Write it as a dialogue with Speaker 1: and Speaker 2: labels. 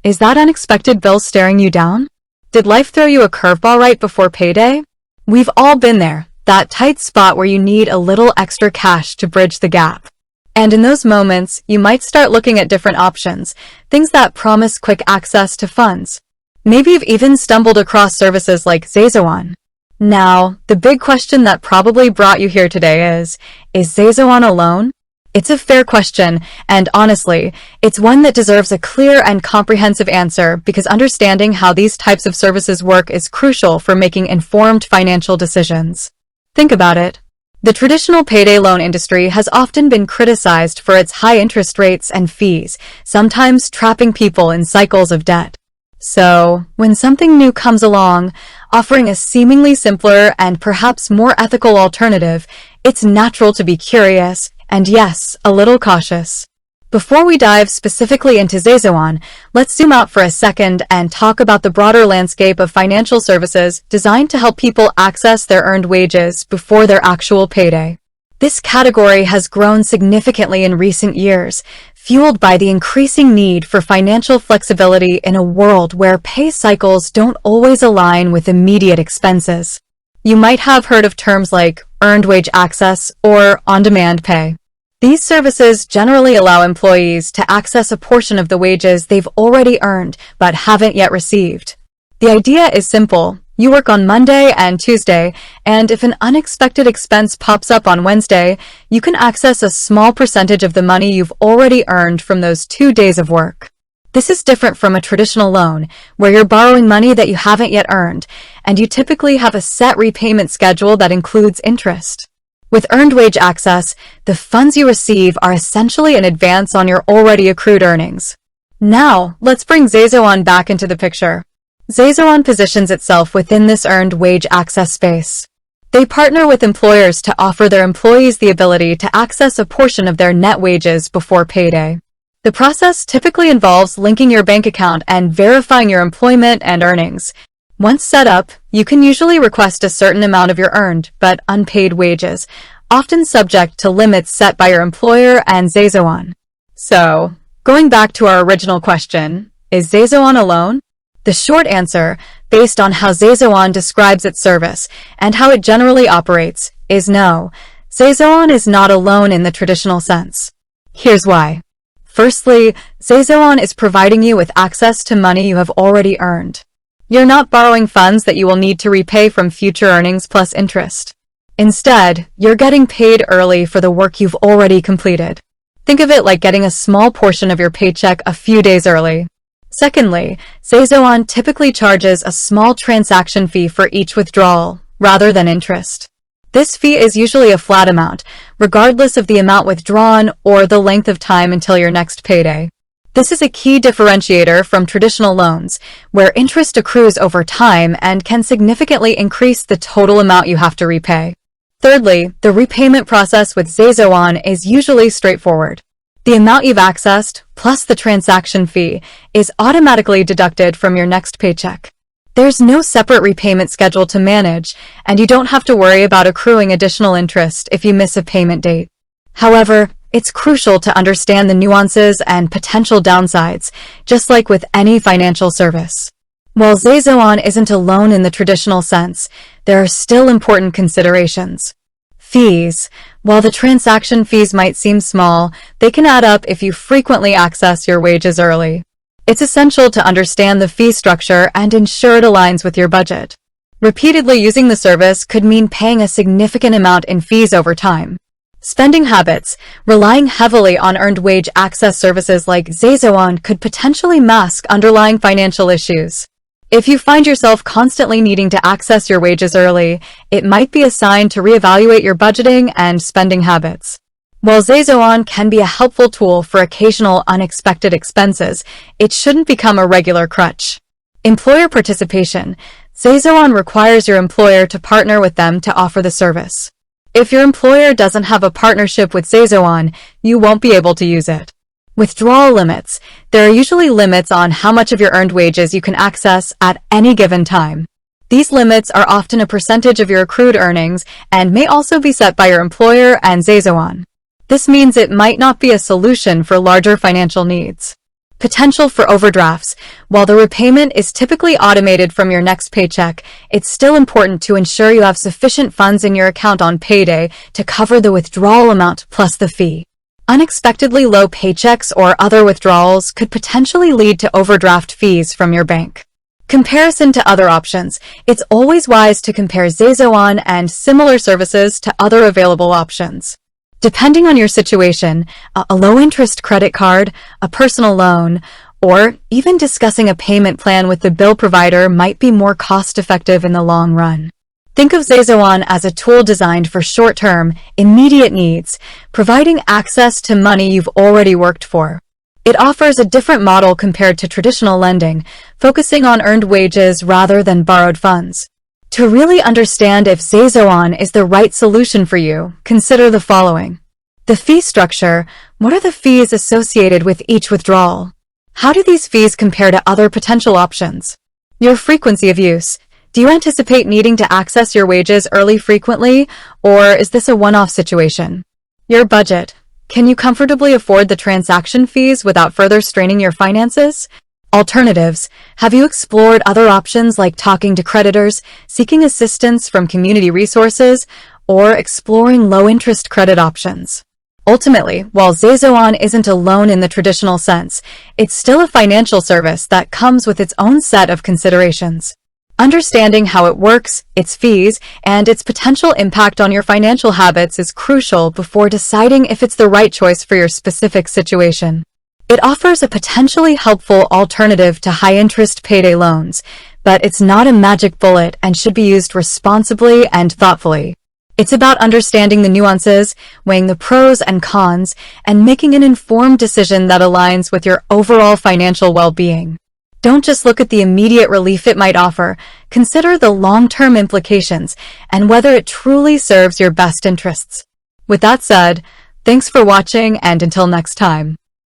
Speaker 1: Is that unexpected bill staring you down? Did life throw you a curveball right before payday? We've all been there, that tight spot where you need a little extra cash to bridge the gap. And in those moments, you might start looking at different options, things that promise quick access to funds. Maybe you've even stumbled across services like ZayZoon. Now, the big question that probably brought you here today is ZayZoon alone? It's a fair question, and honestly, it's one that deserves a clear and comprehensive answer because understanding how these types of services work is crucial for making informed financial decisions. Think about it. The traditional payday loan industry has often been criticized for its high interest rates and fees, sometimes trapping people in cycles of debt. So, when something new comes along, offering a seemingly simpler and perhaps more ethical alternative, it's natural to be curious and, yes, a little cautious. Before we dive specifically into ZayZoon, let's zoom out for a second and talk about the broader landscape of financial services designed to help people access their earned wages before their actual payday. This category has grown significantly in recent years, fueled by the increasing need for financial flexibility in a world where pay cycles don't always align with immediate expenses. You might have heard of terms like earned wage access or on-demand pay. These services generally allow employees to access a portion of the wages they've already earned but haven't yet received. The idea is simple. You work on Monday and Tuesday, and if an unexpected expense pops up on Wednesday, you can access a small percentage of the money you've already earned from those 2 days of work. This is different from a traditional loan, where you're borrowing money that you haven't yet earned, and you typically have a set repayment schedule that includes interest. With earned wage access, the funds you receive are essentially an advance on your already accrued earnings. Now, let's bring ZayZoon back into the picture. ZayZoon positions itself within this earned wage access space. They partner with employers to offer their employees the ability to access a portion of their net wages before payday. The process typically involves linking your bank account and verifying your employment and earnings. Once set up, you can usually request a certain amount of your earned but unpaid wages, often subject to limits set by your employer and ZayZoon. So, going back to our original question, is ZayZoon alone? The short answer, based on how ZayZoon describes its service and how it generally operates, is no. ZayZoon is not alone in the traditional sense. Here's why. Firstly, ZayZoon is providing you with access to money you have already earned. You're not borrowing funds that you will need to repay from future earnings plus interest. Instead, you're getting paid early for the work you've already completed. Think of it like getting a small portion of your paycheck a few days early. Secondly, ZayZoon typically charges a small transaction fee for each withdrawal, rather than interest. This fee is usually a flat amount, regardless of the amount withdrawn or the length of time until your next payday. This is a key differentiator from traditional loans, where interest accrues over time and can significantly increase the total amount you have to repay. Thirdly, the repayment process with ZayZoon is usually straightforward. The amount you've accessed, plus the transaction fee, is automatically deducted from your next paycheck. There's no separate repayment schedule to manage, and you don't have to worry about accruing additional interest if you miss a payment date. However, it's crucial to understand the nuances and potential downsides, just like with any financial service. While ZayZoon isn't alone in the traditional sense, there are still important considerations. Fees. While the transaction fees might seem small, they can add up if you frequently access your wages early. It's essential to understand the fee structure and ensure it aligns with your budget. Repeatedly using the service could mean paying a significant amount in fees over time. Spending habits. Relying heavily on earned wage access services like ZayZoon could potentially mask underlying financial issues. If you find yourself constantly needing to access your wages early, it might be a sign to reevaluate your budgeting and spending habits. While ZayZoon can be a helpful tool for occasional unexpected expenses, it shouldn't become a regular crutch. Employer participation. ZayZoon requires your employer to partner with them to offer the service. If your employer doesn't have a partnership with ZayZoon, you won't be able to use it. Withdrawal limits. There are usually limits on how much of your earned wages you can access at any given time. These limits are often a percentage of your accrued earnings and may also be set by your employer and ZayZoon. This means it might not be a solution for larger financial needs. Potential for overdrafts. While the repayment is typically automated from your next paycheck, it's still important to ensure you have sufficient funds in your account on payday to cover the withdrawal amount plus the fee. Unexpectedly low paychecks or other withdrawals could potentially lead to overdraft fees from your bank. Comparison to other options. It's always wise to compare ZayZoon and similar services to other available options. Depending on your situation, a low-interest credit card, a personal loan, or even discussing a payment plan with the bill provider might be more cost-effective in the long run. Think of ZayZoon as a tool designed for short-term, immediate needs, providing access to money you've already worked for. It offers a different model compared to traditional lending, focusing on earned wages rather than borrowed funds. To really understand if ZayZoon is the right solution for you, consider the following. The fee structure. What are the fees associated with each withdrawal? How do these fees compare to other potential options? Your frequency of use. Do you anticipate needing to access your wages early frequently, or is this a one-off situation? Your budget. Can you comfortably afford the transaction fees without further straining your finances? Alternatives. Have you explored other options like talking to creditors, seeking assistance from community resources, or exploring low-interest credit options? Ultimately, while ZayZoon isn't a loan in the traditional sense, it's still a financial service that comes with its own set of considerations. Understanding how it works, its fees, and its potential impact on your financial habits is crucial before deciding if it's the right choice for your specific situation. It offers a potentially helpful alternative to high-interest payday loans, but it's not a magic bullet and should be used responsibly and thoughtfully. It's about understanding the nuances, weighing the pros and cons, and making an informed decision that aligns with your overall financial well-being. Don't just look at the immediate relief it might offer. Consider the long-term implications and whether it truly serves your best interests. With that said, thanks for watching, and until next time.